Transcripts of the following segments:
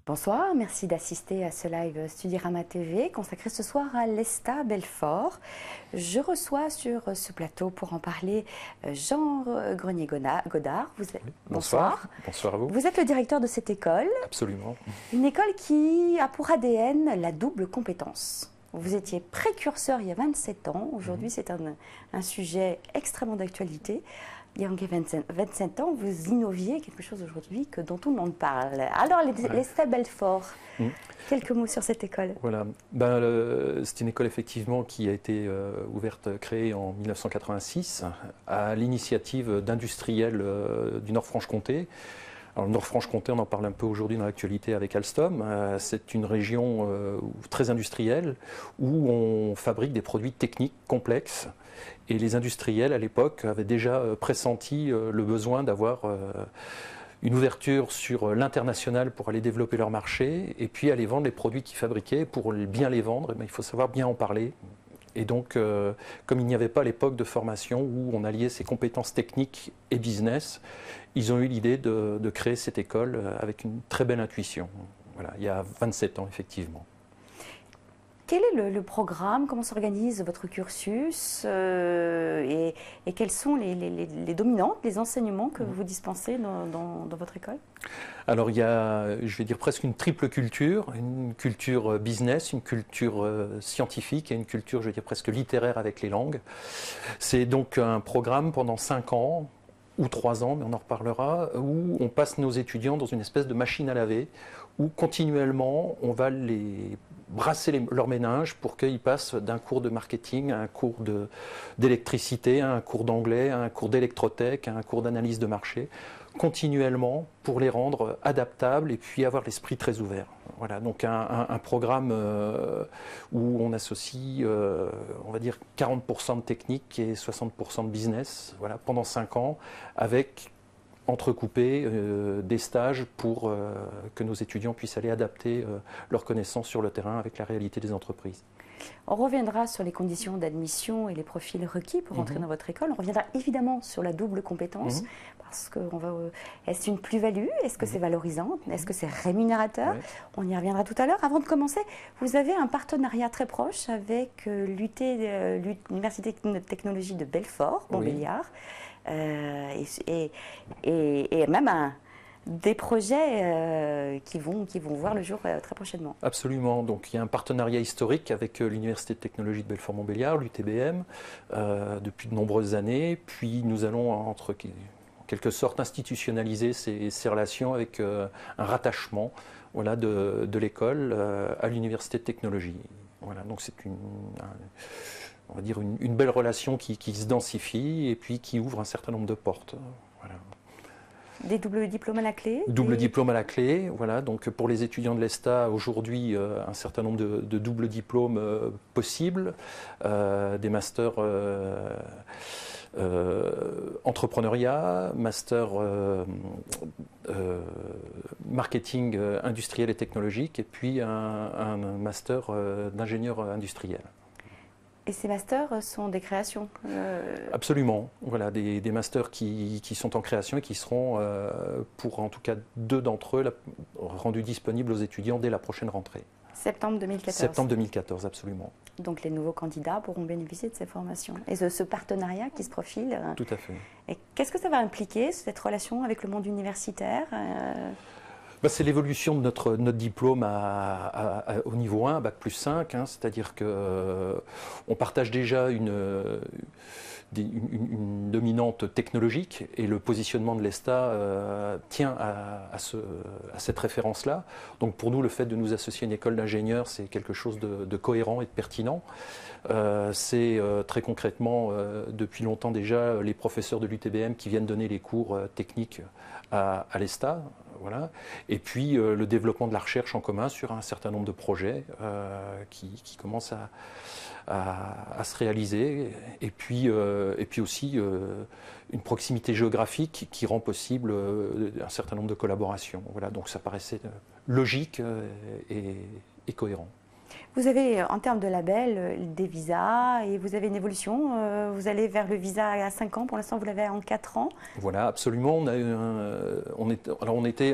Bonsoir, merci d'assister à ce live Studyrama TV consacré ce soir à l'ESTA Belfort. Je reçois sur ce plateau pour en parler Jean Grenier-Godard. Bonsoir. Bonsoir à vous. Vous êtes le directeur de cette école. Absolument. Une école qui a pour ADN la double compétence. Vous étiez précurseur il y a 27 ans. Aujourd'hui, c'est un sujet extrêmement d'actualité. Il y a 27 ans, vous innoviez quelque chose aujourd'hui dont tout le monde parle. Alors, l'ESTA Belfort, quelques mots sur cette école. Voilà. C'est une école effectivement qui a été créée en 1986 à l'initiative d'industriels du Nord-Franche-Comté. Alors, le Nord-Franche-Comté, on en parle un peu aujourd'hui dans l'actualité avec Alstom. C'est une région très industrielle où on fabrique des produits techniques complexes. Et les industriels, à l'époque, avaient déjà pressenti le besoin d'avoir une ouverture sur l'international pour aller développer leur marché et puis aller vendre les produits qu'ils fabriquaient. Pour bien les vendre, il faut savoir bien en parler. Et donc, comme il n'y avait pas à l'époque de formation où on alliait ses compétences techniques et business, ils ont eu l'idée de créer cette école avec une très belle intuition. Voilà, il y a 27 ans, effectivement. Quel est le programme? Comment s'organise votre cursus et quelles sont les dominantes, les enseignements que vous dispensez dans votre école? Alors il y a, je vais dire, presque une triple culture, une culture business, une culture scientifique et une culture, je vais dire, presque littéraire avec les langues. C'est donc un programme pendant 5 ans, ou 3 ans, mais on en reparlera, où on passe nos étudiants dans une espèce de machine à laver, où continuellement on va les brasser leurs méninges pour qu'ils passent d'un cours de marketing à un cours d'électricité, à un cours d'anglais, à un cours d'électrotech, à un cours d'analyse de marché, continuellement pour les rendre adaptables et puis avoir l'esprit très ouvert. Voilà, donc un programme où on associe, on va dire, 40% de technique et 60% de business, voilà, pendant 5 ans, avec entrecoupé des stages pour que nos étudiants puissent aller adapter leurs connaissances sur le terrain avec la réalité des entreprises. On reviendra sur les conditions d'admission et les profils requis pour entrer dans votre école. On reviendra évidemment sur la double compétence, parce que est-ce une plus-value? Est-ce que c'est valorisant? Est-ce que c'est rémunérateur? On y reviendra tout à l'heure. Avant de commencer, vous avez un partenariat très proche avec l'Université de technologie de Belfort, Montbéliard, et même des projets qui vont voir le jour très prochainement. Absolument. Donc il y a un partenariat historique avec l'Université de technologie de Belfort-Montbéliard, l'UTBM, depuis de nombreuses années. Puis nous allons, en quelque sorte, institutionnaliser ces relations avec un rattachement, voilà, de l'école à l'Université de technologie. Voilà, donc c'est on va dire une belle relation qui se densifie et puis qui ouvre un certain nombre de portes. Voilà. Des doubles diplômes à la clé? Double diplôme à la clé, voilà. Donc pour les étudiants de l'ESTA, aujourd'hui, un certain nombre de doubles diplômes possibles, des masters entrepreneuriat, master marketing industriel et technologique, et puis un master d'ingénieur industriel. Et ces masters sont des créations Absolument. Voilà, des masters qui sont en création et qui seront, pour en tout cas 2 d'entre eux, rendus disponibles aux étudiants dès la prochaine rentrée. Septembre 2014. Septembre 2014, absolument. Donc les nouveaux candidats pourront bénéficier de ces formations et de ce partenariat qui se profile. Tout à fait. Et qu'est-ce que ça va impliquer, cette relation avec le monde universitaire? C'est l'évolution de notre diplôme au niveau 1, Bac plus 5, c'est-à-dire qu'on partage déjà une dominante technologique et le positionnement de l'ESTA tient à cette référence-là. Donc pour nous, le fait de nous associer à une école d'ingénieurs, c'est quelque chose de cohérent et de pertinent. C'est très concrètement, depuis longtemps déjà, les professeurs de l'UTBM qui viennent donner les cours techniques à l'ESTA. Voilà. Et puis le développement de la recherche en commun sur un certain nombre de projets qui commencent à se réaliser. Et puis aussi une proximité géographique qui rend possible un certain nombre de collaborations. Voilà. Donc ça paraissait logique et cohérent. Vous avez, en termes de label, des visas et vous avez une évolution. Vous allez vers le visa à 5 ans. Pour l'instant, vous l'avez en 4 ans. Voilà, absolument. On était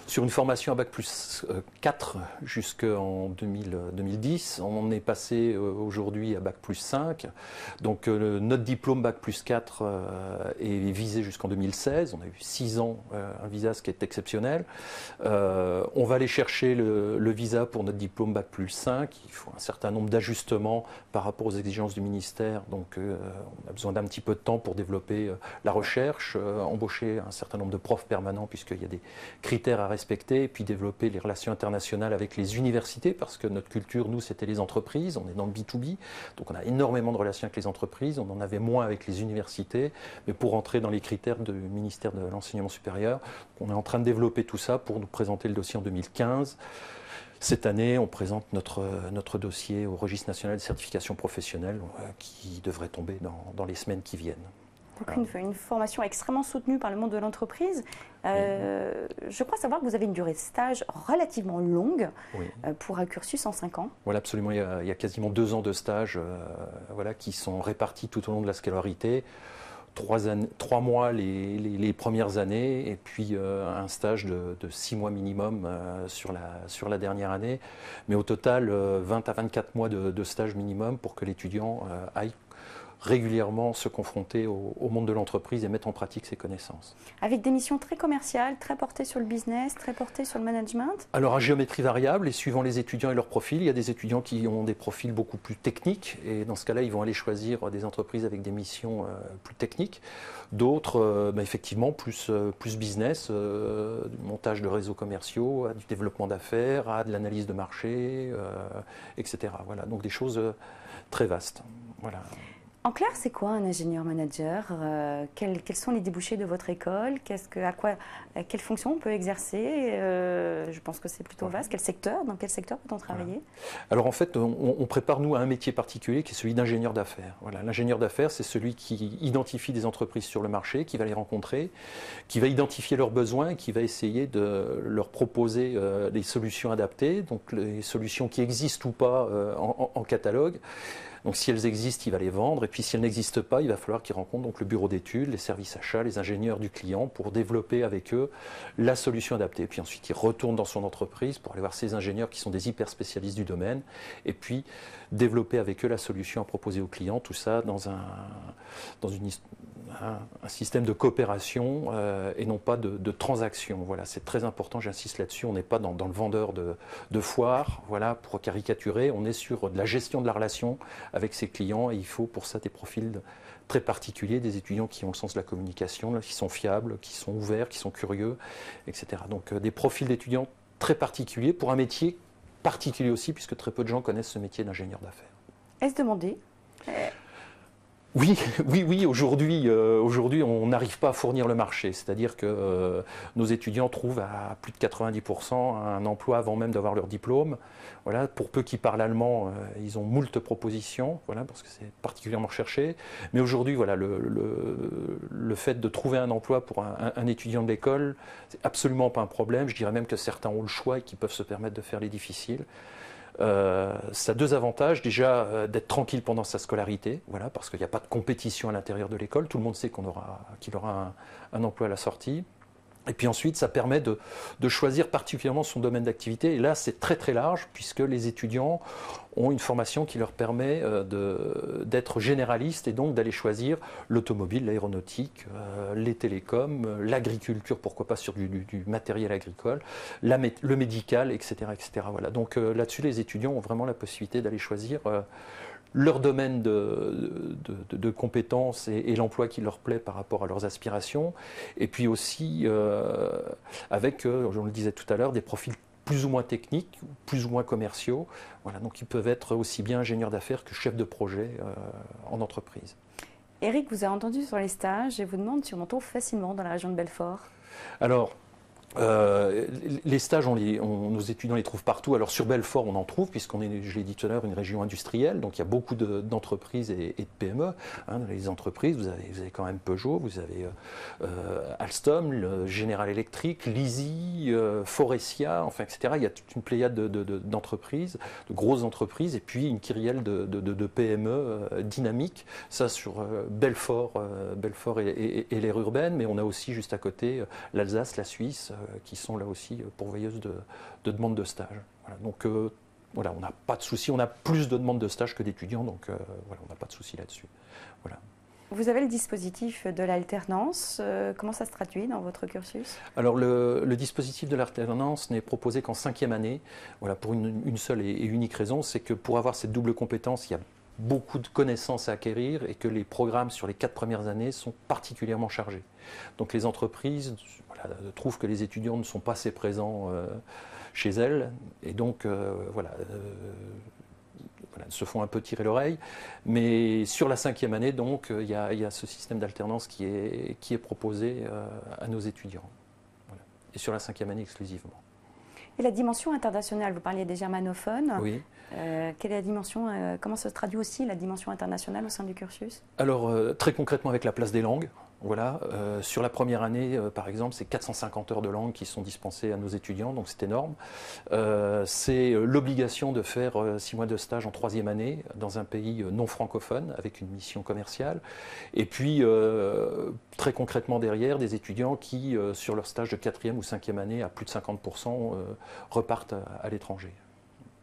sur une formation à Bac plus 4 jusqu'en 2010. On est passé aujourd'hui à Bac plus 5. Donc notre diplôme Bac plus 4 est visé jusqu'en 2016. On a eu 6 ans un visa, ce qui est exceptionnel. On va aller chercher le visa pour notre diplôme Bac plus 5. Il faut un certain nombre d'ajustements par rapport aux exigences du ministère. Donc on a besoin d'un petit peu de temps pour développer la recherche, embaucher un certain nombre de profs permanents puisqu'il y a des critères à respecter, et puis développer les relations internationales avec les universités, parce que notre culture, nous, c'était les entreprises. On est dans le B2B, donc on a énormément de relations avec les entreprises. On en avait moins avec les universités, mais pour entrer dans les critères du ministère de l'Enseignement supérieur, on est en train de développer tout ça pour nous présenter le dossier en 2015. Cette année, on présente notre dossier au Registre national de certification professionnelle qui devrait tomber dans les semaines qui viennent. Donc une formation extrêmement soutenue par le monde de l'entreprise. Je crois savoir que vous avez une durée de stage relativement longue pour un cursus en 5 ans. Voilà, absolument. Il y a quasiment 2 ans de stage qui sont répartis tout au long de la scolarité. 3 mois les premières années et puis un stage de 6 mois minimum sur la dernière année. Mais au total, 20 à 24 mois de stage minimum pour que l'étudiant aille régulièrement se confronter au monde de l'entreprise et mettre en pratique ses connaissances. Avec des missions très commerciales, très portées sur le business, très portées sur le management? Alors à géométrie variable et suivant les étudiants et leur profil, il y a des étudiants qui ont des profils beaucoup plus techniques et dans ce cas-là, ils vont aller choisir des entreprises avec des missions plus techniques. D'autres, effectivement, plus business, du montage de réseaux commerciaux, du développement d'affaires, de l'analyse de marché, etc. Voilà, donc des choses très vastes. Voilà. En clair, c'est quoi un ingénieur manager? Quels sont les débouchés de votre école? Quelle fonction on peut exercer? Je pense que c'est plutôt vaste. Dans quel secteur peut-on travailler? Alors en fait, on prépare nous à un métier particulier qui est celui d'ingénieur d'affaires. Voilà, l'ingénieur d'affaires, c'est celui qui identifie des entreprises sur le marché, qui va les rencontrer, qui va identifier leurs besoins, qui va essayer de leur proposer des solutions adaptées, donc les solutions qui existent ou pas en catalogue. Donc si elles existent, il va les vendre, et puis si elles n'existent pas, il va falloir qu'il rencontre donc le bureau d'études, les services achats, les ingénieurs du client pour développer avec eux la solution adaptée. Et puis ensuite, il retourne dans son entreprise pour aller voir ses ingénieurs qui sont des hyper spécialistes du domaine, et puis développer avec eux la solution à proposer aux clients, tout ça dans un système de coopération et non pas de transaction. Voilà, c'est très important, j'insiste là-dessus, on n'est pas dans le vendeur de foire, voilà, pour caricaturer, on est sur de la gestion de la relation avec ses clients et il faut pour ça des profils très particuliers, des étudiants qui ont le sens de la communication, qui sont fiables, qui sont ouverts, qui sont curieux, etc. Donc des profils d'étudiants très particuliers pour un métier particulier aussi, puisque très peu de gens connaissent ce métier d'ingénieur d'affaires. Est-ce demandé? Oui. Aujourd'hui, on n'arrive pas à fournir le marché. C'est-à-dire que nos étudiants trouvent à plus de 90% un emploi avant même d'avoir leur diplôme. Voilà, pour peu qu'ils parlent allemand, ils ont moult propositions, voilà, parce que c'est particulièrement recherché. Mais aujourd'hui, voilà, le fait de trouver un emploi pour un étudiant de l'école, c'est absolument pas un problème. Je dirais même que certains ont le choix et qui peuvent se permettre de faire les difficiles. Ça a 2 avantages. Déjà, d'être tranquille pendant sa scolarité, voilà, parce qu'il n'y a pas de compétition à l'intérieur de l'école. Tout le monde sait qu'il aura un emploi à la sortie. Et puis ensuite, ça permet de choisir particulièrement son domaine d'activité. Et là, c'est très très large, puisque les étudiants ont une formation qui leur permet d'être généralistes et donc d'aller choisir l'automobile, l'aéronautique, les télécoms, l'agriculture, pourquoi pas sur du matériel agricole, le médical, etc. etc. Voilà. Donc là-dessus, les étudiants ont vraiment la possibilité d'aller choisir leur domaine de compétences et l'emploi qui leur plaît par rapport à leurs aspirations. Et puis aussi, avec, on le disait tout à l'heure, des profils plus ou moins techniques, plus ou moins commerciaux. Voilà, donc ils peuvent être aussi bien ingénieurs d'affaires que chefs de projet en entreprise. Eric vous a entendu sur les stages et vous demande si on en trouve facilement dans la région de Belfort. Alors, Les stages, nos étudiants les trouvent partout. Alors sur Belfort, on en trouve, puisqu'on est, je l'ai dit tout à l'heure, une région industrielle. Donc il y a beaucoup d'entreprises et de PME. Hein, les entreprises, vous avez quand même Peugeot, vous avez Alstom, General Electric, Lizzie, Forestia, enfin, etc. Il y a toute une pléiade d'entreprises, de grosses entreprises, et puis une kyrielle de PME dynamiques. Ça sur Belfort et l'aire urbaine, mais on a aussi juste à côté l'Alsace, la Suisse, qui sont là aussi pourvoyeuses de demandes de stage. Voilà, donc voilà, on n'a pas de souci, on a plus de demandes de stage que d'étudiants, donc voilà, on n'a pas de souci là-dessus. Voilà. Vous avez le dispositif de l'alternance. Comment ça se traduit dans votre cursus? Alors le dispositif de l'alternance n'est proposé qu'en 5e année, voilà, pour une seule et unique raison, c'est que pour avoir cette double compétence, il y a beaucoup de connaissances à acquérir et que les programmes sur les 4 premières années sont particulièrement chargés. Donc les entreprises trouvent que les étudiants ne sont pas assez présents chez elles et donc voilà, se font un peu tirer l'oreille. Mais sur la 5e année, donc, il y a ce système d'alternance qui est proposé à nos étudiants. Voilà. Et sur la 5e année exclusivement. Et la dimension internationale, vous parliez des germanophones. Oui. Quelle est la dimension, comment se traduit aussi la dimension internationale au sein du cursus? Alors, très concrètement avec la place des langues. Voilà. Sur la première année, par exemple, c'est 450 heures de langue qui sont dispensées à nos étudiants, donc c'est énorme. C'est l'obligation de faire 6 mois de stage en 3e année dans un pays non francophone avec une mission commerciale. Et puis, très concrètement derrière, des étudiants qui, sur leur stage de 4e ou 5e année, à plus de 50%, repartent à l'étranger.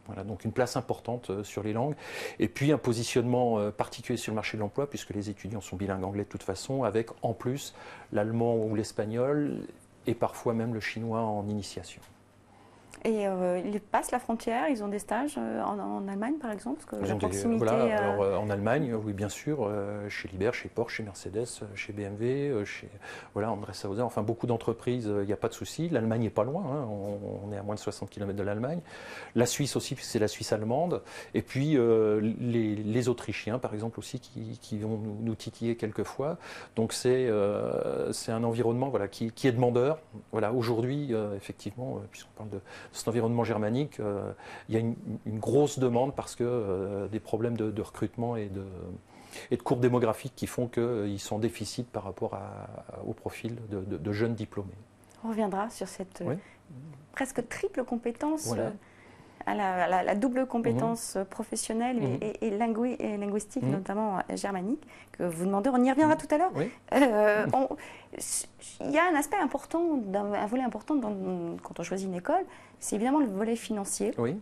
Voilà, donc une place importante sur les langues. Et puis un positionnement particulier sur le marché de l'emploi, puisque les étudiants sont bilingues anglais de toute façon, avec en plus l'allemand ou l'espagnol, et parfois même le chinois en initiation. Et ils passent la frontière, ils ont des stages en Allemagne par exemple, parce que la proximité... Voilà, alors, en Allemagne, oui bien sûr, chez Liebherr, chez Porsche, chez Mercedes, chez BMW, chez André Sauser, enfin beaucoup d'entreprises, il n'y a pas de souci. L'Allemagne n'est pas loin, hein, on est à moins de 60 km de l'Allemagne. La Suisse aussi, puisque c'est la Suisse allemande. Et puis les Autrichiens par exemple aussi qui vont nous titiller quelquefois. Donc c'est un environnement voilà, qui est demandeur. Voilà, aujourd'hui, effectivement, puisqu'on parle de cet environnement germanique, il y a une grosse demande parce que des problèmes de recrutement et de courbe démographique qui font qu'ils sont en déficit par rapport au profil de jeunes diplômés. On reviendra sur cette presque triple compétence, voilà. la double compétence professionnelle et linguistique, notamment germanique, que vous demandez. On y reviendra tout à l'heure. Oui. Il y a un aspect important, un volet important quand on choisit une école, c'est évidemment le volet financier. Oui.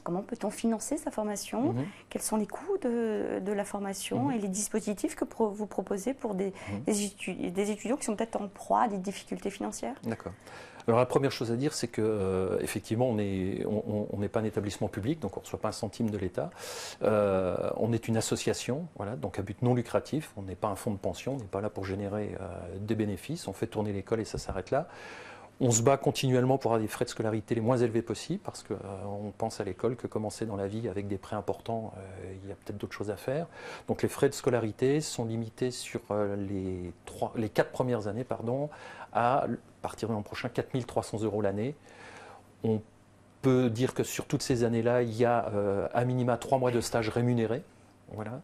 Comment peut-on financer sa formation? Quels sont les coûts de la formation et les dispositifs que vous proposez pour des étudiants qui sont peut-être en proie à des difficultés financières? D'accord. Alors la première chose à dire, c'est que effectivement, on n'est pas un établissement public, donc on ne reçoit pas un centime de l'État. On est une association, voilà, donc à but non lucratif. On n'est pas un fonds de pension, on n'est pas là pour générer des bénéfices. On fait tourner l'école et ça s'arrête là. On se bat continuellement pour avoir des frais de scolarité les moins élevés possibles parce qu'on pense à l'école que commencer dans la vie avec des prêts importants, il y a peut-être d'autres choses à faire. Donc les frais de scolarité sont limités sur les 4 premières années à partir de l'an prochain 4 300 € l'année. On peut dire que sur toutes ces années-là, il y a à minima 3 mois de stage rémunérés. Voilà.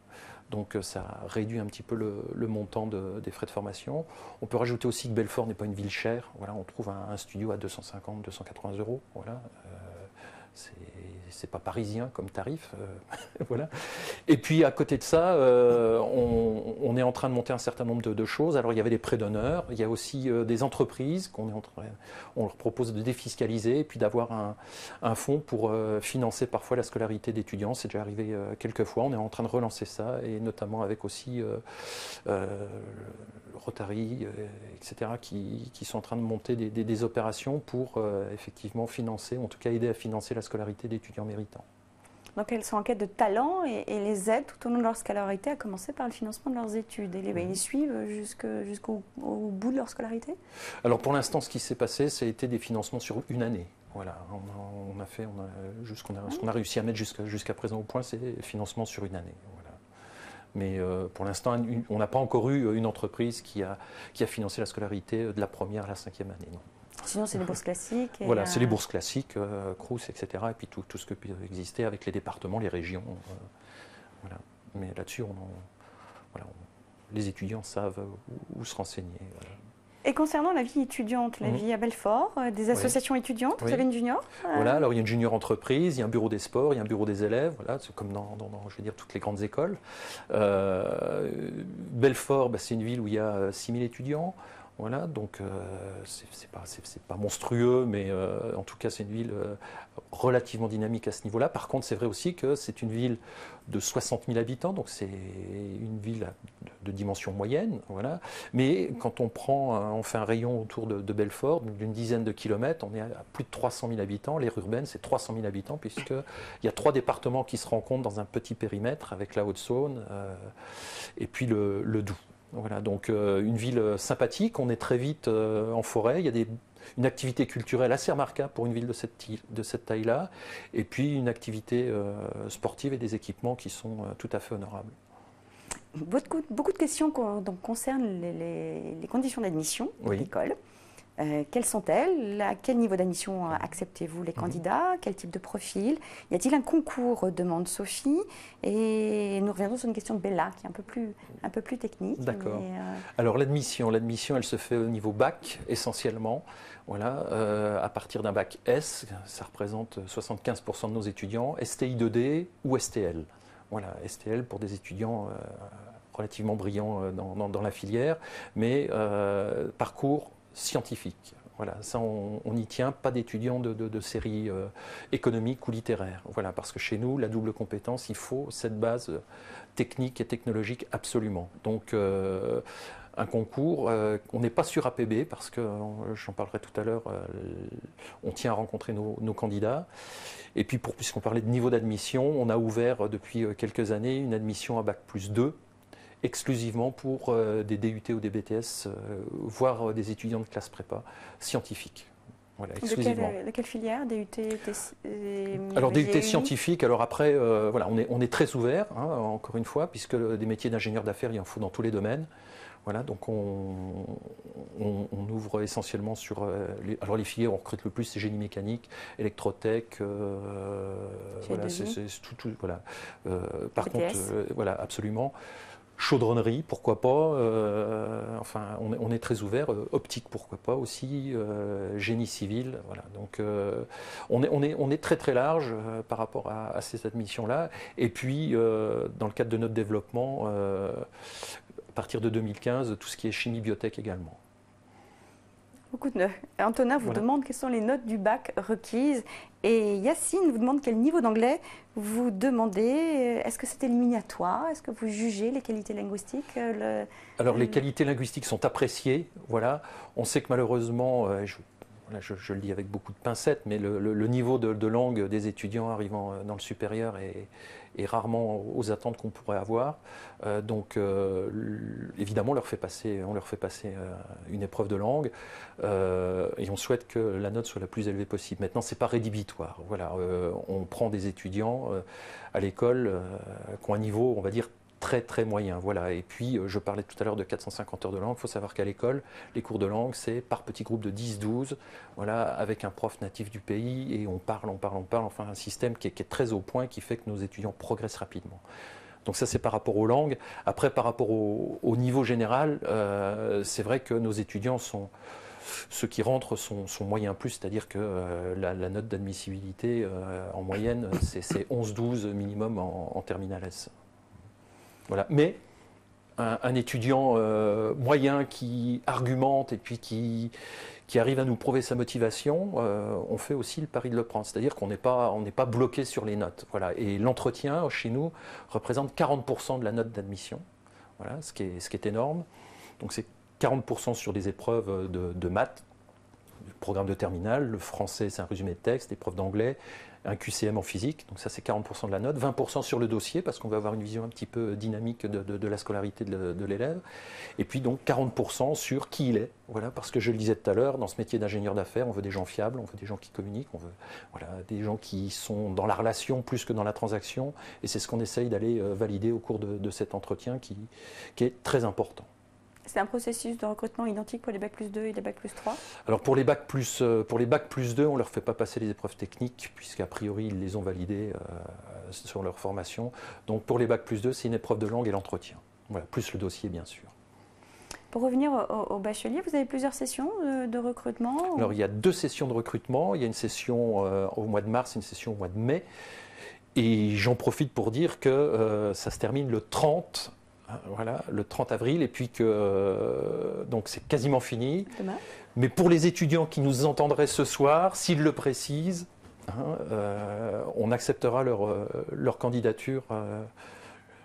Donc ça réduit un petit peu le montant des frais de formation. On peut rajouter aussi que Belfort n'est pas une ville chère. Voilà, on trouve un studio à 250, 280 €. Voilà. C'est pas parisien comme tarif. Voilà. Et puis à côté de ça, on est en train de monter un certain nombre de choses. Alors il y avait des prêts d'honneur, il y a aussi des entreprises on leur propose de défiscaliser et puis d'avoir un fonds pour financer parfois la scolarité d'étudiants. C'est déjà arrivé quelques fois. On est en train de relancer ça et notamment avec aussi Rotary, etc., qui sont en train de monter des opérations pour effectivement financer, en tout cas aider à financer la scolarité d'étudiants méritants. Donc elles sont en quête de talent et les aident tout au long de leur scolarité, à commencer par le financement de leurs études. Et ils suivent jusqu'au bout de leur scolarité? Alors pour l'instant, ce qui s'est passé, ça a été des financements sur une année. Voilà, ce qu'on a réussi à mettre jusqu'à présent au point, c'est financement sur une année. Voilà. Mais pour l'instant, on n'a pas encore eu une entreprise qui a financé la scolarité de la première à la 5e année. Non. Sinon, c'est les bourses classiques. Voilà, c'est les bourses classiques, Crous, etc. Et puis tout ce que peut exister avec les départements, les régions. Voilà. Mais là-dessus, les étudiants savent où se renseigner. Voilà. Et concernant la vie étudiante, la vie à Belfort, des associations étudiantes, vous avez une junior Voilà, alors il y a une junior entreprise, il y a un bureau des sports, il y a un bureau des élèves, voilà, c'est comme dans je vais dire, toutes les grandes écoles. Belfort, c'est une ville où il y a 6000 étudiants. Voilà, donc c'est pas monstrueux, mais en tout cas c'est une ville relativement dynamique à ce niveau-là. Par contre, c'est vrai aussi que c'est une ville de 60 000 habitants, donc c'est une ville de dimension moyenne. Voilà. Mais quand on fait un rayon autour de Belfort, d'une dizaine de kilomètres, on est à plus de 300 000 habitants. L'aire urbaine, c'est 300 000 habitants, puisqu'il y a 3 départements qui se rencontrent dans un petit périmètre, avec la Haute-Saône et puis le Doubs. Voilà, donc une ville sympathique, on est très vite en forêt, il y a une activité culturelle assez remarquable pour une ville de cette taille-là, et puis une activité sportive et des équipements qui sont tout à fait honorables. Beaucoup de questions concernent les conditions d'admission de l'école. Quelles sont-elles? À quel niveau d'admission acceptez-vous les candidats? Quel type de profil? Y a-t-il un concours, demande Sophie? Et nous reviendrons sur une question de Bella, qui est un peu plus technique. D'accord. Alors l'admission, elle se fait au niveau bac, essentiellement. Voilà, à partir d'un bac S, ça représente 75% de nos étudiants, STI 2D ou STL. Voilà, STL pour des étudiants relativement brillants dans la filière, mais parcours scientifique. Voilà, ça on n'y tient, pas d'étudiants de série économique ou littéraire. Voilà, parce que chez nous, la double compétence, il faut cette base technique et technologique absolument. Donc un concours, on n'est pas sur APB parce que, j'en parlerai tout à l'heure, on tient à rencontrer nos candidats. Et puis puisqu'on parlait de niveau d'admission, on a ouvert depuis quelques années une admission à Bac+2, exclusivement pour des DUT ou des BTS, voire des étudiants de classe prépa scientifique. Voilà, exclusivement. De quelle filière? DUT Alors DUT scientifique, alors après, voilà, on est très ouvert, hein, encore une fois, puisque des métiers d'ingénieur d'affaires, il en faut dans tous les domaines. Voilà, donc on ouvre essentiellement sur alors les filières où on recrute le plus, c'est génie mécanique, électrotech, voilà, c'est tout, voilà. Par BTS. Contre, voilà, absolument. Chaudronnerie, pourquoi pas, enfin on est très ouvert, optique pourquoi pas aussi, génie civil, voilà. Donc on est très très large par rapport à ces admissions-là. Et puis dans le cadre de notre développement, à partir de 2015, tout ce qui est chimie biotech également. Antonin vous demande quelles sont les notes du bac requises et Yacine vous demande quel niveau d'anglais vous demandez. Est-ce que c'est éliminatoire? Est-ce que vous jugez les qualités linguistiques? Alors les qualités linguistiques sont appréciées. Voilà. On sait que malheureusement, je le dis avec beaucoup de pincettes, mais le niveau de langue des étudiants arrivant dans le supérieur est rarement aux attentes qu'on pourrait avoir. Donc évidemment, on leur fait passer une épreuve de langue et on souhaite que la note soit la plus élevée possible. Maintenant, ce n'est pas rédhibitoire. Voilà, on prend des étudiants à l'école qui ont un niveau, on va dire, très très moyen. Voilà. Et puis, je parlais tout à l'heure de 450 heures de langue. Il faut savoir qu'à l'école, les cours de langue, c'est par petits groupes de 10-12, voilà, avec un prof natif du pays, et on parle. Enfin, un système qui est très au point, qui fait que nos étudiants progressent rapidement. Donc ça, c'est par rapport aux langues. Après, par rapport au niveau général, c'est vrai que nos étudiants ceux qui rentrent sont moyens plus, c'est-à-dire que la note d'admissibilité, en moyenne, c'est 11-12 minimum en terminale S. Voilà. Mais un étudiant moyen qui argumente et puis qui arrive à nous prouver sa motivation, on fait aussi le pari de le prendre. C'est-à-dire qu'on n'est pas bloqué sur les notes. Voilà. Et l'entretien, chez nous, représente 40% de la note d'admission, voilà, ce qui est énorme. Donc c'est 40% sur des épreuves de maths, du programme de terminale, le français c'est un résumé de texte, l'épreuve d'anglais, un QCM en physique, donc ça c'est 40% de la note, 20% sur le dossier parce qu'on va avoir une vision un petit peu dynamique de la scolarité de l'élève, et puis donc 40% sur qui il est, voilà, parce que je le disais tout à l'heure, dans ce métier d'ingénieur d'affaires, on veut des gens fiables, on veut des gens qui communiquent, on veut des gens qui sont dans la relation plus que dans la transaction, et c'est ce qu'on essaye d'aller valider au cours de cet entretien qui est très important. C'est un processus de recrutement identique pour les Bac plus 2 et les Bac plus 3? Alors pour les Bac plus 2, on ne leur fait pas passer les épreuves techniques, puisqu'a priori, ils les ont validées sur leur formation. Donc pour les Bac plus 2, c'est une épreuve de langue et l'entretien. Voilà, plus le dossier, bien sûr. Pour revenir au bachelier, vous avez plusieurs sessions de recrutement? Alors il y a 2 sessions de recrutement. Il y a une session au mois de mars et une session au mois de mai. Et j'en profite pour dire que ça se termine le 30. Voilà, le 30 avril, et puis que donc c'est quasiment fini. Demain. Mais pour les étudiants qui nous entendraient ce soir, s'ils le précisent, on acceptera leur candidature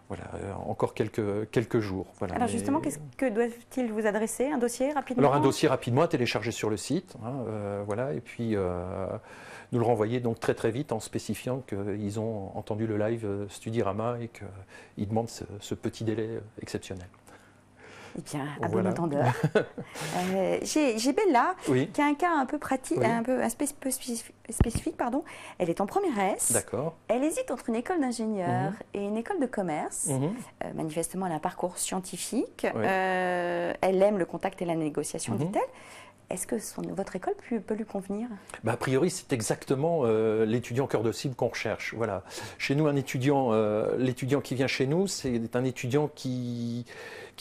voilà, encore quelques jours. Voilà. Alors justement, qu'est-ce que doivent-ils vous adresser? Un dossier rapidement? Alors un dossier rapidement à télécharger sur le site, voilà, et puis nous le renvoyer donc très vite en spécifiant qu'ils ont entendu le live Studirama et qu'ils demandent ce petit délai exceptionnel. Eh bien, à voilà. bon entendeur. J'ai Bella, oui. qui a un cas un peu pratique, oui. un peu spécifique, pardon. Elle est en première S. D'accord. Elle hésite entre une école d'ingénieur et une école de commerce. Manifestement, elle a un parcours scientifique. Oui. Elle aime le contact et la négociation, dit-elle. Est-ce que votre école peut lui convenir? A priori, c'est exactement l'étudiant cœur de cible qu'on recherche. Voilà. Chez nous, l'étudiant qui vient chez nous, c'est un étudiant qui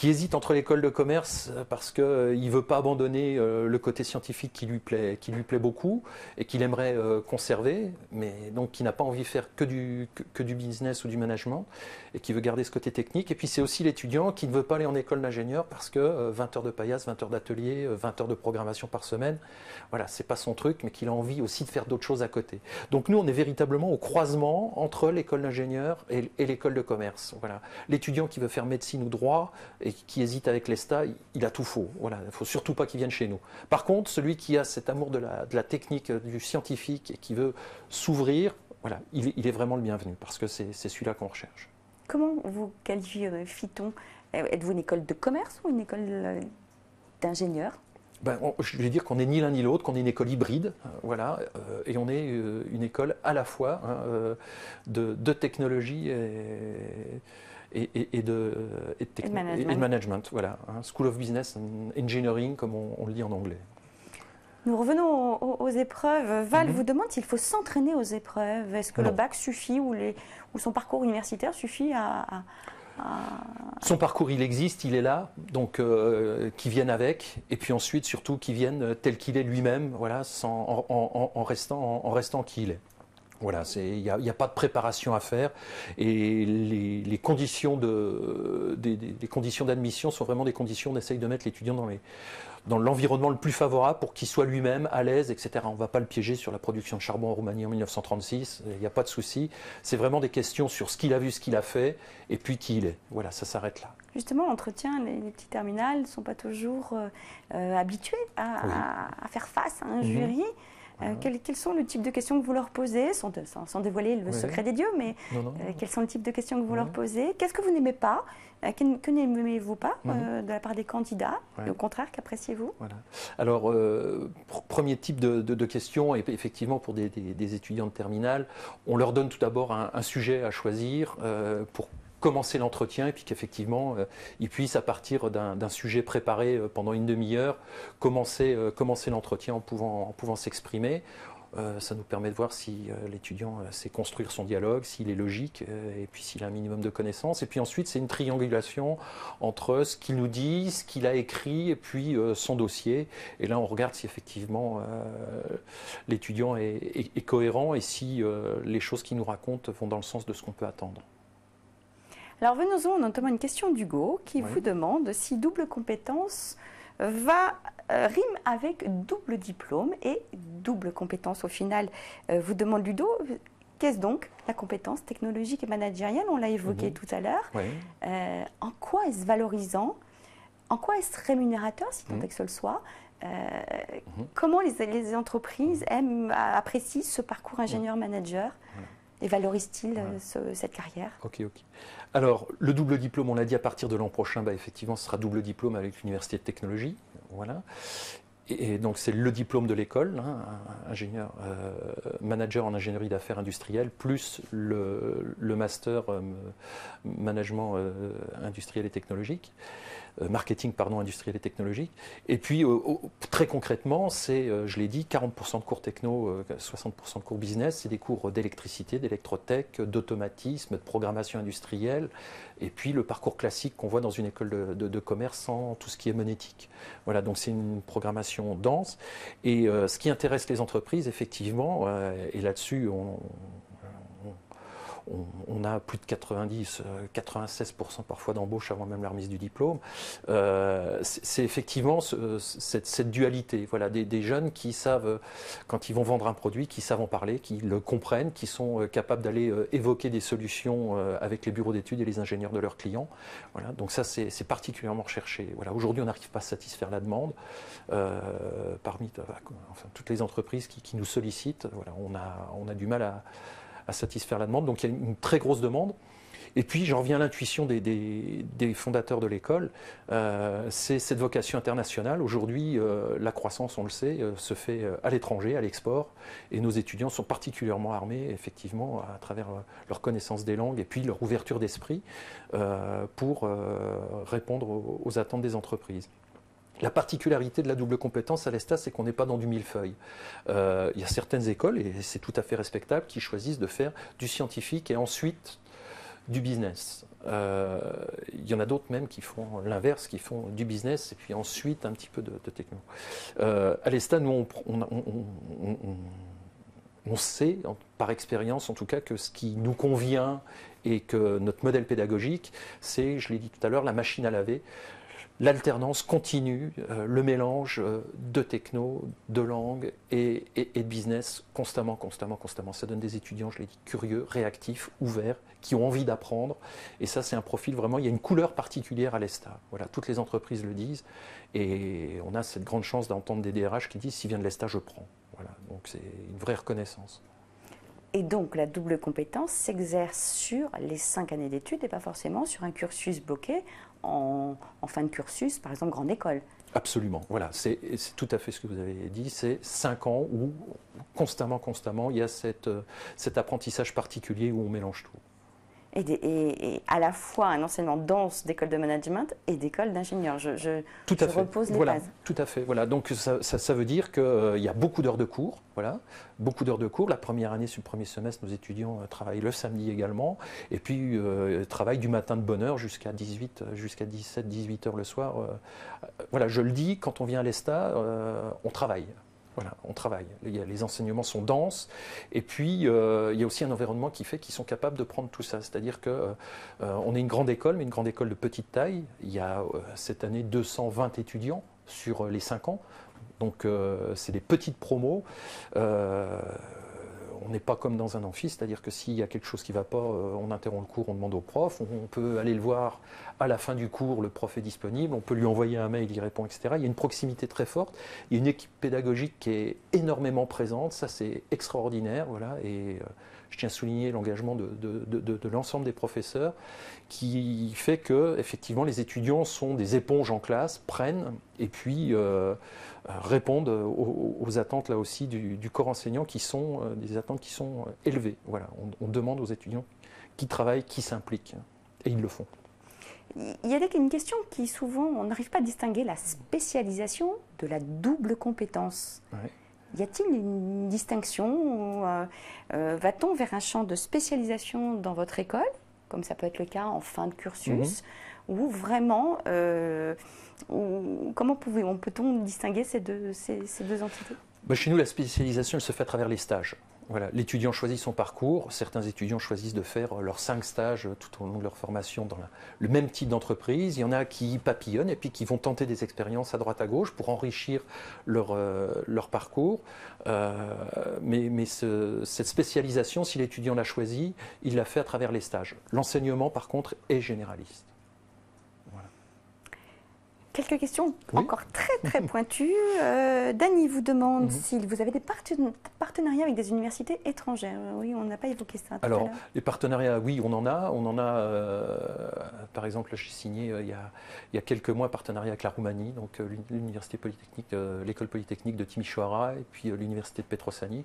hésite entre l'école de commerce parce qu'il ne veut pas abandonner le côté scientifique qui lui plaît beaucoup et qu'il aimerait conserver, mais donc qui n'a pas envie de faire que du business ou du management et qui veut garder ce côté technique. Et puis c'est aussi l'étudiant qui ne veut pas aller en école d'ingénieur parce que 20 heures de paillasse, 20 heures d'atelier, 20 heures de programmation par semaine, voilà, c'est pas son truc, mais qu'il a envie aussi de faire d'autres choses à côté. Donc nous, on est véritablement au croisement entre l'école d'ingénieur et l'école de commerce. Voilà. L'étudiant qui veut faire médecine ou droit et qui hésite avec l'ESTA, il a tout faux. Voilà, il ne faut surtout pas qu'il vienne chez nous. Par contre, celui qui a cet amour de la technique, du scientifique et qui veut s'ouvrir, voilà, il est vraiment le bienvenu parce que c'est celui-là qu'on recherche. Comment vous qualifie-t-on? Êtes-vous une école de commerce ou une école d'ingénieur? Je vais dire qu'on n'est ni l'un ni l'autre, qu'on est une école hybride, voilà, et on est une école à la fois de technologie et de management. Voilà, School of Business and Engineering, comme on le dit en anglais. Nous revenons aux épreuves. Val vous demande s'il faut s'entraîner aux épreuves. Est-ce que le bac suffit ou son parcours universitaire suffit à... Son parcours, il existe, il est là, donc qu'il vienne avec, et puis ensuite, surtout, qu'il vienne tel qu'il est lui-même, voilà, en restant qui il est. Voilà, il n'y a pas de préparation à faire, et les conditions d'admission sont vraiment des conditions, on essaye de mettre l'étudiant dans l'environnement le plus favorable pour qu'il soit lui-même à l'aise, etc. On ne va pas le piéger sur la production de charbon en Roumanie en 1936, il n'y a pas de souci. C'est vraiment des questions sur ce qu'il a vu, ce qu'il a fait, et puis qui il est. Voilà, ça s'arrête là. Justement, l'entretien, les petits terminales ne sont pas toujours habitués à faire face à un jury. Quels sont le type de questions que vous leur posez, sans dévoiler le secret des dieux, mais quels sont le type de questions que vous leur posez? Qu'est-ce que vous n'aimez pas? Que n'aimez-vous pas de la part des candidats? Et au contraire, qu'appréciez-vous? Voilà. Alors, premier type de questions, et effectivement pour des étudiants de terminale, on leur donne tout d'abord un sujet à choisir pour commencer l'entretien et puis qu'effectivement ils puissent à partir d'un sujet préparé pendant une demi-heure commencer l'entretien en pouvant s'exprimer. Ça nous permet de voir si l'étudiant sait construire son dialogue, s'il est logique et puis s'il a un minimum de connaissances. Et puis ensuite, c'est une triangulation entre ce qu'il nous dit, ce qu'il a écrit et puis son dossier. Et là, on regarde si effectivement l'étudiant est cohérent et si les choses qu'il nous raconte vont dans le sens de ce qu'on peut attendre. Alors venons-en notamment à une question d'Hugo qui vous demande si double compétence rime avec double diplôme et double compétence au final. Vous demande Ludo, qu'est-ce donc la compétence technologique et managériale? On l'a évoqué tout à l'heure. En quoi est-ce valorisant? En quoi est-ce rémunérateur, si tant est que ce le soit? Comment les entreprises apprécient ce parcours ingénieur-manager? Et valorise-t-il cette carrière? Ok. Alors, le double diplôme, on l'a dit, à partir de l'an prochain, effectivement, ce sera double diplôme avec l'Université de Technologie. Voilà. Et donc, c'est le diplôme de l'école, ingénieur, manager en ingénierie d'affaires industrielles, plus le master management industriel et technologique. marketing pardon, industriel et technologique. Et puis, très concrètement, c'est, je l'ai dit, 40% de cours techno, 60% de cours business, c'est des cours d'électricité, d'électrotech, d'automatisme, de programmation industrielle, et puis le parcours classique qu'on voit dans une école de commerce sans tout ce qui est monétique. Voilà, donc c'est une programmation dense. Et ce qui intéresse les entreprises, effectivement, et là-dessus, on a plus de 90, 96% parfois d'embauche avant même la remise du diplôme. C'est effectivement cette dualité. Voilà, des jeunes qui savent, quand ils vont vendre un produit, qui savent en parler, qui le comprennent, qui sont capables d'aller évoquer des solutions avec les bureaux d'études et les ingénieurs de leurs clients. Voilà, donc ça, c'est particulièrement recherché. Voilà, aujourd'hui, on n'arrive pas à satisfaire la demande. Parmi toutes les entreprises qui nous sollicitent, voilà, on a du mal à satisfaire la demande. Donc il y a une très grosse demande. Et puis j'en reviens à l'intuition des fondateurs de l'école, c'est cette vocation internationale. Aujourd'hui, la croissance, on le sait, se fait à l'étranger, à l'export, et nos étudiants sont particulièrement armés, effectivement, à travers leur connaissance des langues et puis leur ouverture d'esprit pour répondre aux attentes des entreprises. La particularité de la double compétence à l'ESTA, c'est qu'on n'est pas dans du millefeuille. Il y a certaines écoles, et c'est tout à fait respectable, qui choisissent de faire du scientifique et ensuite du business. Il y en a d'autres même qui font l'inverse, qui font du business et puis ensuite un petit peu de techno. À l'ESTA, nous, on sait, par expérience en tout cas, que ce qui nous convient et que notre modèle pédagogique, c'est, je l'ai dit tout à l'heure, la machine à laver. L'alternance continue, le mélange de techno, de langue et de business constamment. Ça donne des étudiants, je l'ai dit, curieux, réactifs, ouverts, qui ont envie d'apprendre. Et ça, c'est un profil vraiment, il y a une couleur particulière à l'ESTA. Voilà, toutes les entreprises le disent. Et on a cette grande chance d'entendre des DRH qui disent, s'il vient de l'ESTA, je prends. Voilà, donc c'est une vraie reconnaissance. Et donc, la double compétence s'exerce sur les 5 années d'études et pas forcément sur un cursus bloqué en fin de cursus, par exemple, grande école. Absolument, voilà, c'est tout à fait ce que vous avez dit, c'est 5 ans où constamment, il y a cet apprentissage particulier où on mélange tout. Et à la fois un enseignement dense d'école de management et d'école d'ingénieur. Je repose les bases. Tout à fait. Voilà. Donc ça veut dire qu'il y a beaucoup d'heures de cours. Voilà. Beaucoup d'heures de cours. La première année, sur le premier semestre, nos étudiants travaillent le samedi également. Et puis travaillent du matin de bonne heure jusqu'à 17, 18 heures le soir. Voilà, je le dis, quand on vient à l'ESTA, on travaille. Voilà, on travaille. Les enseignements sont denses et puis il y a aussi un environnement qui fait qu'ils sont capables de prendre tout ça. C'est-à-dire qu'on est une grande école, mais une grande école de petite taille. Il y a cette année 220 étudiants sur les 5 ans. Donc c'est des petites promos. On n'est pas comme dans un amphi, c'est-à-dire que s'il y a quelque chose qui ne va pas, on interrompt le cours, on demande au prof, on peut aller le voir à la fin du cours, le prof est disponible, on peut lui envoyer un mail, il répond, etc. Il y a une proximité très forte, il y a une équipe pédagogique qui est énormément présente, ça c'est extraordinaire, voilà, et je tiens à souligner l'engagement de l'ensemble des professeurs qui fait que, effectivement, les étudiants sont des éponges en classe, prennent et puis répondent aux attentes là aussi du corps enseignant qui sont des attentes qui sont élevées. Voilà, on demande aux étudiants qui travaillent, qui s'impliquent et ils le font. Il y a une question qui souvent, on n'arrive pas à distinguer la spécialisation de la double compétence. Ouais. Y a-t-il une distinction va-t-on vers un champ de spécialisation dans votre école, comme ça peut être le cas en fin de cursus, ou vraiment, comment peut-on distinguer ces deux entités? Chez nous, la spécialisation elle se fait à travers les stages. Voilà. L'étudiant choisit son parcours. Certains étudiants choisissent de faire leurs 5 stages tout au long de leur formation dans le même type d'entreprise. Il y en a qui papillonnent et puis qui vont tenter des expériences à droite à gauche pour enrichir leur parcours. Mais cette spécialisation, si l'étudiant l'a choisi, il l'a fait à travers les stages. L'enseignement, par contre, est généraliste. Voilà. Quelques questions encore très pointues. Dany vous demande si vous avez des partenariats avec des universités étrangères. Oui, on n'a pas évoqué ça tout à l'heure. Les partenariats, oui, on en a. On en a, par exemple, j'ai signé il y a quelques mois un partenariat avec la Roumanie, donc l'université polytechnique, l'école polytechnique de Timișoara et puis l'université de Petroșani.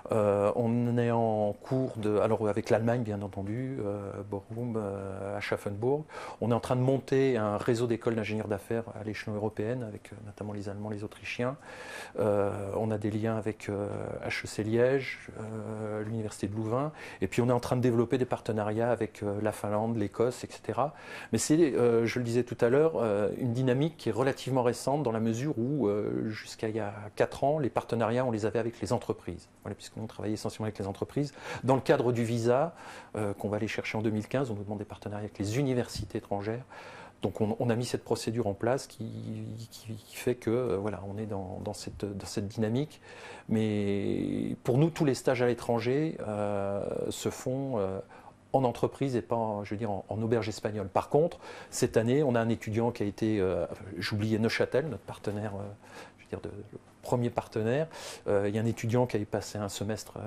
On est en cours alors avec l'Allemagne, bien entendu, Bochum, Aschaffenburg. On est en train de monter un réseau d'écoles d'ingénieurs d'affaires à l'échelon européen, avec notamment les Allemands, les Autrichiens. On a des liens avec HEC Liège, l'Université de Louvain, et puis on est en train de développer des partenariats avec la Finlande, l'Écosse, etc. Mais c'est, je le disais tout à l'heure, une dynamique qui est relativement récente dans la mesure où, jusqu'à il y a 4 ans, les partenariats, on les avait avec les entreprises, voilà, puisque nous, on travaillait essentiellement avec les entreprises. Dans le cadre du visa, qu'on va aller chercher en 2015, on nous demande des partenariats avec les universités étrangères. Donc on a mis cette procédure en place qui fait que voilà, on est dans cette dynamique. Mais pour nous, tous les stages à l'étranger se font en entreprise et pas, je veux dire, en auberge espagnole. Par contre, cette année, on a un étudiant qui a été, j'oubliais Neuchâtel, notre partenaire, je veux dire, le premier partenaire. Il y a un étudiant qui a passé un semestre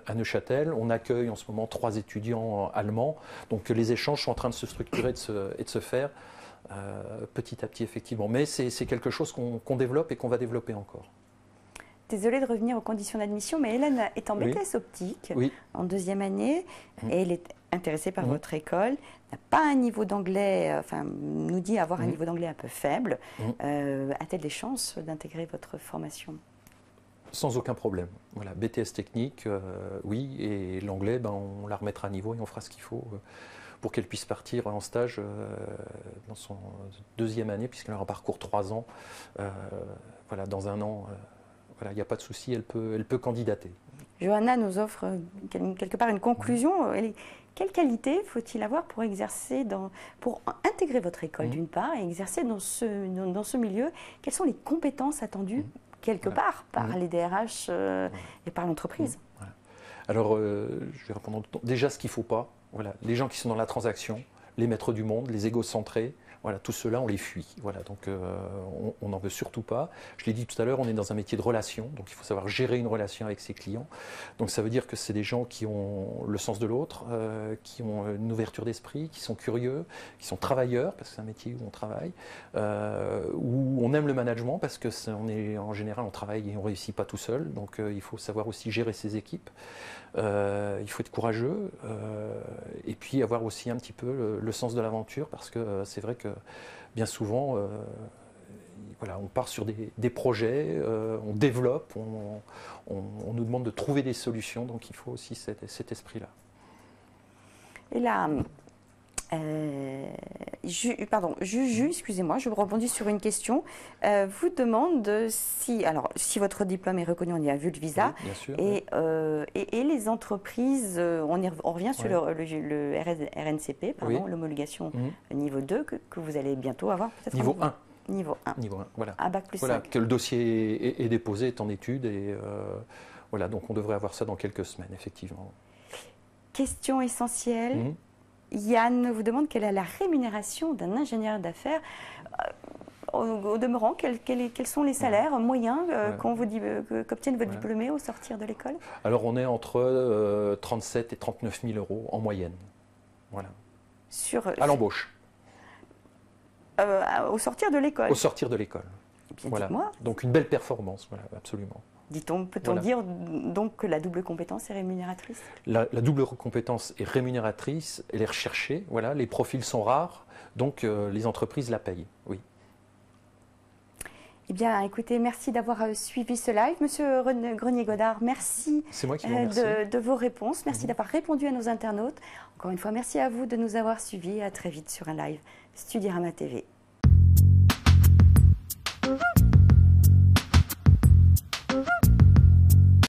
à Neuchâtel. On accueille en ce moment 3 étudiants allemands. Donc les échanges sont en train de se structurer et de se faire petit à petit, effectivement. Mais c'est quelque chose qu'on développe et qu'on va développer encore. Désolée de revenir aux conditions d'admission, mais Hélène est en BTS optique en 2e année et elle est intéressée par votre école, n'a pas un niveau d'anglais, enfin nous dit avoir un niveau d'anglais un peu faible. A-t-elle des chances d'intégrer votre formation? Sans aucun problème. Voilà, BTS technique, oui, et l'anglais, on la remettra à niveau et on fera ce qu'il faut pour qu'elle puisse partir en stage dans son 2e année, puisqu'elle a un parcours 3 ans. Voilà, dans 1 an. Voilà, il n'y a pas de souci, elle peut candidater. Johanna nous offre quelque part une conclusion. Quelle qualité faut-il avoir pour exercer, pour intégrer votre école d'une part et exercer dans ce milieu? Quelles sont les compétences attendues quelque part par les DRH et par l'entreprise? Alors, je vais répondre déjà ce qu'il ne faut pas. Voilà, les gens qui sont dans la transaction, les maîtres du monde, les égocentrés, voilà, tout cela, on les fuit. Voilà, donc on n'en veut surtout pas. Je l'ai dit tout à l'heure, on est dans un métier de relation, donc il faut savoir gérer une relation avec ses clients. Donc ça veut dire que c'est des gens qui ont le sens de l'autre, qui ont une ouverture d'esprit, qui sont curieux, qui sont travailleurs, parce que c'est un métier où on travaille, où on aime le management, parce que en général, on travaille et on ne réussit pas tout seul. Donc il faut savoir aussi gérer ses équipes. Il faut être courageux et puis avoir aussi un petit peu le sens de l'aventure, parce que c'est vrai que bien souvent, voilà, on part sur des projets, on développe, on nous demande de trouver des solutions, donc il faut aussi cet esprit-là. Et là, Juju, excusez-moi, je rebondis sur une question. Vous demande si votre diplôme est reconnu, on y a vu le visa, oui, bien sûr, et les entreprises, on revient sur le RNCP, l'homologation niveau 2 que vous allez bientôt avoir. Niveau 1. Niveau 1. Niveau 1, voilà. À bac plus 5. Que le dossier est déposé, est en étude, et voilà, donc on devrait avoir ça dans quelques semaines, effectivement. Question essentielle. Yann vous demande quelle est la rémunération d'un ingénieur d'affaires. Au demeurant, quels sont les salaires moyens qu'obtiennent vos diplômés au sortir de l'école? Alors on est entre 37 et 39 000 euros en moyenne. Voilà. À l'embauche. Au sortir de l'école? Au sortir de l'école. Voilà. Donc une belle performance, voilà, absolument. Peut-on dire donc que la double compétence est rémunératrice? La double compétence est rémunératrice, elle est recherchée, voilà, les profils sont rares, donc les entreprises la payent, oui. Eh bien, écoutez, merci d'avoir suivi ce live. Monsieur Grenier-Godard, merci, moi qui vous remercie de vos réponses. Merci d'avoir répondu à nos internautes. Encore une fois, merci à vous de nous avoir suivis. À très vite sur un live Studyrama TV.